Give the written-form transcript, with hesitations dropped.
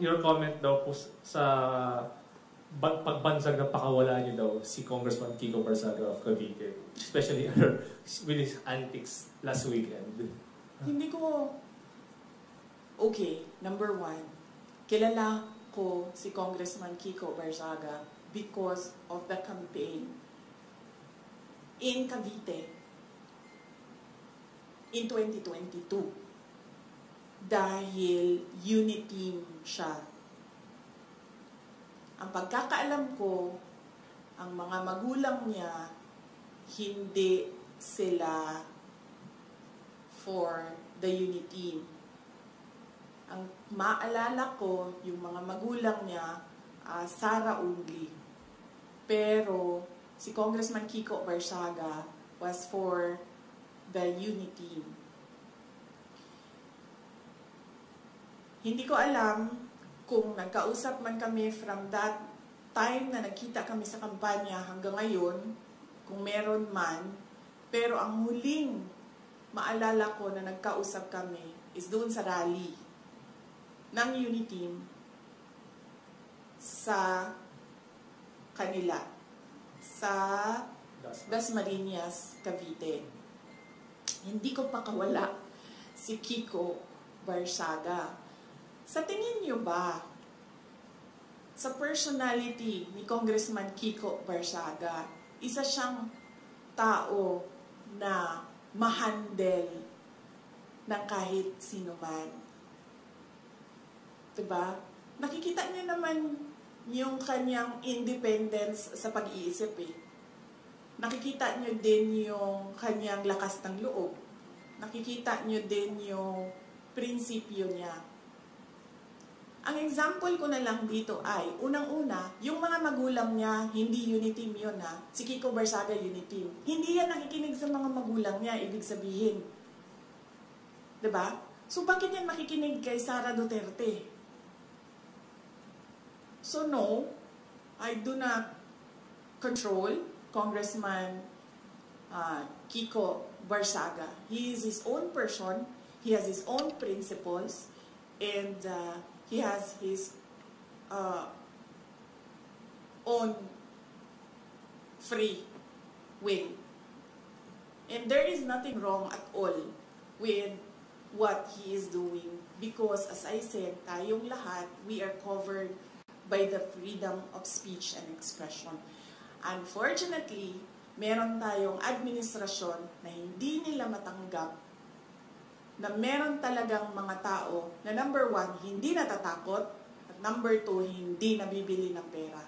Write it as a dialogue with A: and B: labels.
A: your comment daw po sa pagbansag na pakawala niyo daw si Congressman Kiko Barsaga of Cavite, especially with his antics last weekend.
B: Hindi ko... Okay, number one, kilala ko si Congressman Kiko Barsaga because of the campaign in Cavite in 2022. Dahil unity siya. Ang pagkakaalam ko, ang mga magulang niya, hindi sila for the unity. Ang maalala ko, yung mga magulang niya, Sara only. Pero si Congressman Kiko Barsaga was for the unity. Hindi ko alam kung nagkausap man kami from that time na nagkita kami sa kampanya hanggang ngayon, kung meron man, pero ang huling maalala ko na nagkausap kami is doon sa rally ng Unity sa kanila, sa Dasmariñas, Cavite. Hindi ko pakawala si Kiko Barsaga. Sa tingin niyo ba, sa personality ni Congressman Kiko Barsaga, isa siyang tao na ma-handle ng kahit sino man? Diba? Nakikita niyo naman yung kanyang independence sa pag-iisip eh. Nakikita niyo din yung kanyang lakas ng loob. Nakikita niyo din yung prinsipyo niya. Ang example ko na lang dito ay, unang-una, yung mga magulang niya, hindi unity yun ha. Si Kiko Barsaga unity. Hindi yan nakikinig sa mga magulang niya, ibig sabihin. Diba? So bakit yan makikinig kay Sara Duterte? So no, I do not control Congressman Kiko Barsaga. He is his own person, he has his own principles, and he has his own free will. And there is nothing wrong at all with what he is doing because, as I said, tayong lahat, we are covered by the freedom of speech and expression. Unfortunately, meron tayong administrasyon na hindi nila matanggap na meron talagang mga tao na number one, hindi natatakot, at number two, hindi nabibili ng pera.